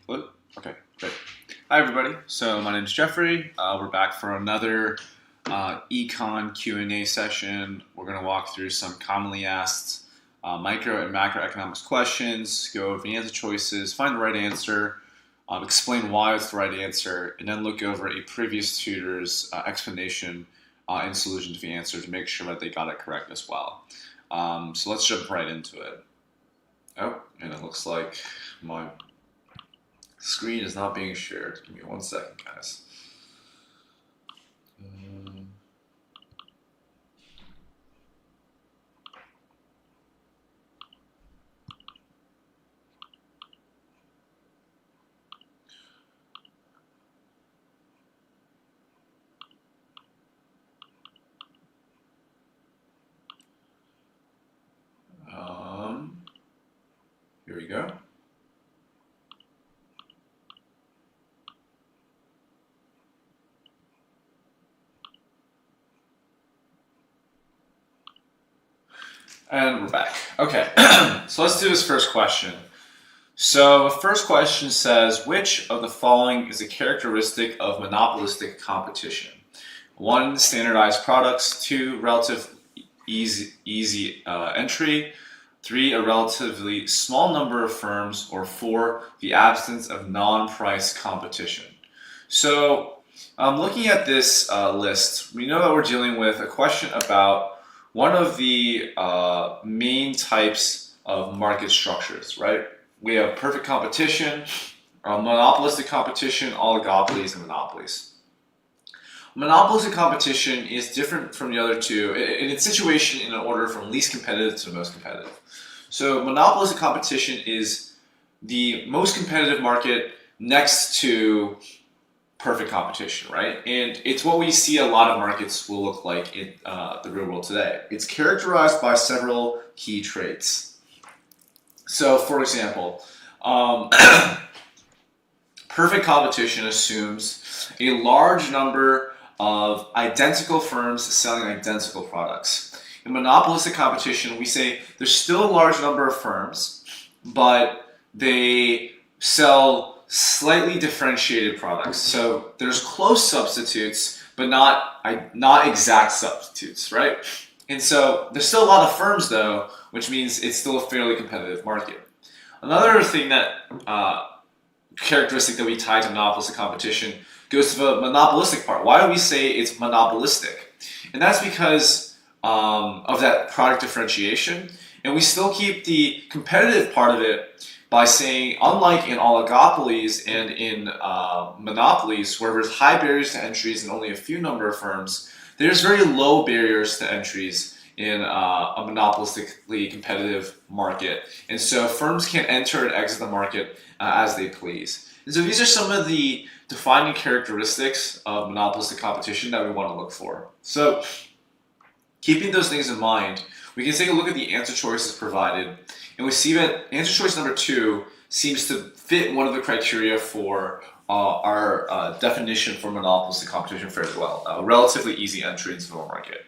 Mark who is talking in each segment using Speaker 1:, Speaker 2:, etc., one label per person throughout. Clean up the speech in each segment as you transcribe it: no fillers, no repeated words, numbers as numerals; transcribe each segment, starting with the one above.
Speaker 1: What? Okay, great. Hi everybody. So my name is Jeffrey. We're back for another econ Q&A session. We're going to walk through some commonly asked micro and macroeconomics questions, go over the answer choices, find the right answer, explain why it's the right answer, and then look over a previous tutor's explanation and solution to the answer to make sure that they got it correct as well. So let's jump right into it. Oh, and it looks like my screen is not being shared. Give me 1 second, guys. Here we go. And we're back. Okay, so let's do this first question. So the first question says, which of the following is a characteristic of monopolistic competition? 1, standardized products. 2, relative easy entry. 3, a relatively small number of firms. Or 4, the absence of non-price competition. So looking at this list, we know that we're dealing with a question about one of the main types of market structures, right? We have perfect competition, monopolistic competition, oligopolies, and monopolies. Monopolistic competition is different from the other two in its situation in an order from least competitive to the most competitive. So monopolistic competition is the most competitive market next to perfect competition, right? And it's what we see a lot of markets will look like in the real world today. It's characterized by several key traits. So, for example, perfect competition assumes a large number of identical firms selling identical products. In monopolistic competition, we say there's still a large number of firms, but they sell slightly differentiated products. So there's close substitutes, but not exact substitutes, right? And so there's still a lot of firms though, which means it's still a fairly competitive market. Another thing that characteristic that we tie to monopolistic competition goes to the monopolistic part. Why do we say it's monopolistic? And that's because of that product differentiation. And we still keep the competitive part of it by saying, unlike in oligopolies and in monopolies, where there's high barriers to entries and only a few number of firms, there's very low barriers to entries in a monopolistically competitive market. And so firms can enter and exit the market as they please. And so these are some of the defining characteristics of monopolistic competition that we want to look for. So keeping those things in mind, we can take a look at the answer choices provided, and we see that answer choice number 2 seems to fit one of the criteria for our definition for monopolistic competition fairly well. Relatively easy entry into the market.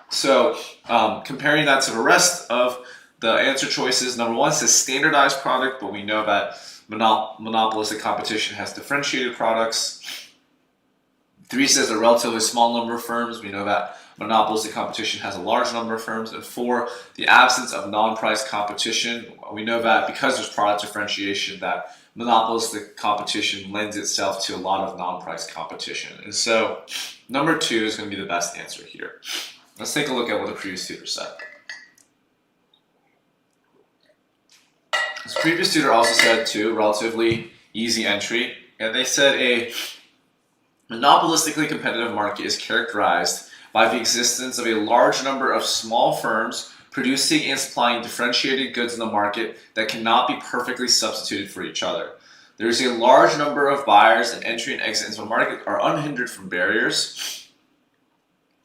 Speaker 1: So comparing that to the rest of the answer choices, number 1 says standardized product, but we know that monopolistic competition has differentiated products. 3 says a relatively small number of firms. We know that monopolistic competition has a large number of firms. And 4, the absence of non-price competition. We know that because there's product differentiation, that monopolistic competition lends itself to a lot of non-price competition. And so number 2 is going to be the best answer here. Let's take a look at what the previous tutor said. This previous tutor also said 2, relatively easy entry. And they said a monopolistically competitive market is characterized by the existence of a large number of small firms producing and supplying differentiated goods in the market that cannot be perfectly substituted for each other. There is a large number of buyers, and entry and exit into the market are unhindered from barriers.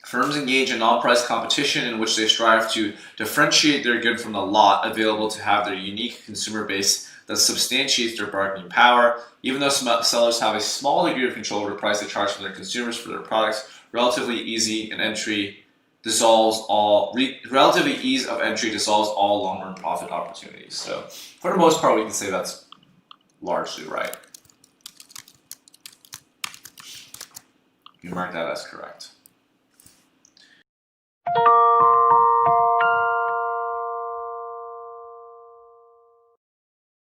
Speaker 1: Firms engage in non-price competition in which they strive to differentiate their good from the lot available to have their unique consumer base that substantiates their bargaining power. Even though sellers have a small degree of control over the price they charge for their consumers for their products, relatively easy of entry dissolves all long-run profit opportunities. So for the most part, we can say that's largely right. You mark that as correct.